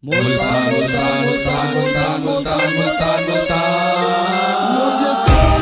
मुल्तान मुल्तान मुल्तान मुल्तान मुल्तान मुल्तान मुल्तान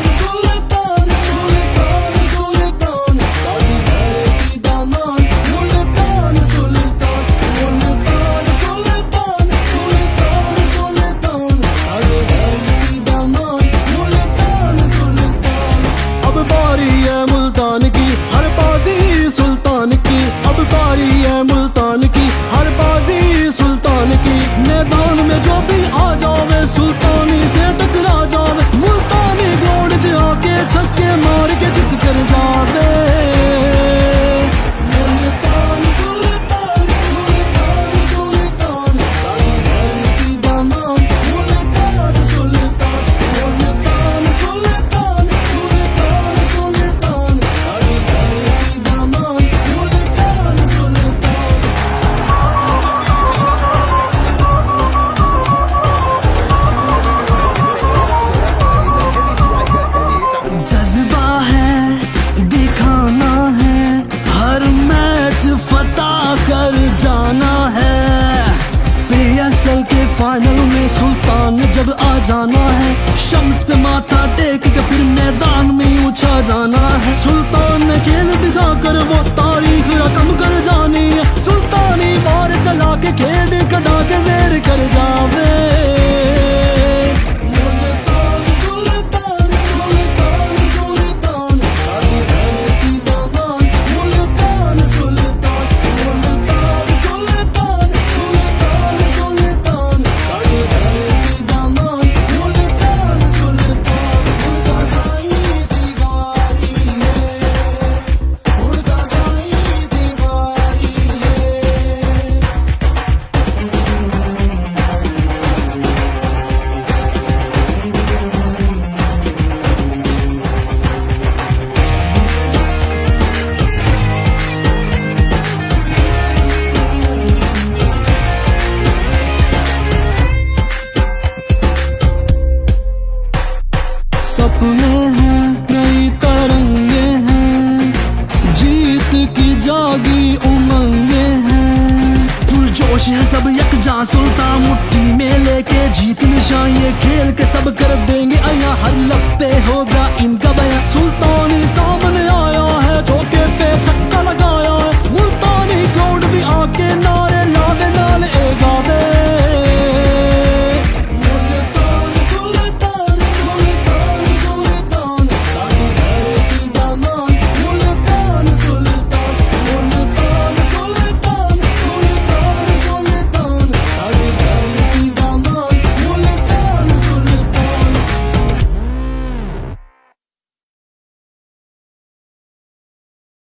मुल्तान की हर बाजी सुल्तान की, अब बारी है मुल्तान की हर बाजी सुल्तान की। मैदान में जो भी आ जावे सुल्तानी से टकरा जावे, मुल्तानी गोड़ च आके छक्के मार के जित कर जावे। मुल्तान सुल्तान मुल्तान सुल्तान सारी धरती दा नाम, मुल्तान सुल्तान मुल्तान सुल्तान मुल्तान सुल्तान सारी धरती दा नाम, मुल्तान सुल्तान। जज्बा है दिखाना है, हर मैच फतह कर जाना है। PSL के फाइनल में सुल्तान जब आ जाना है, शम्स पे माथा टेक के फिर मैदान में ऊंचा जाना है। सुल्तान ने खेल दिखा कर वो तारीख रकम कर जानी है, सुल्तानी बार चला के खेल कटा के जेर कर जावे। सपने हैं नई तरंगे हैं, जीत की जागी उमंगे हैं। पुरजोश है सब यकजा सुल्तान मुट्ठी में लेके जीत निशान, ये खेल के सब कर देंगे आया, हर लप पे होगा इनका बयां। सुल्तानी सामने आया है, चौके पे छक्का लगा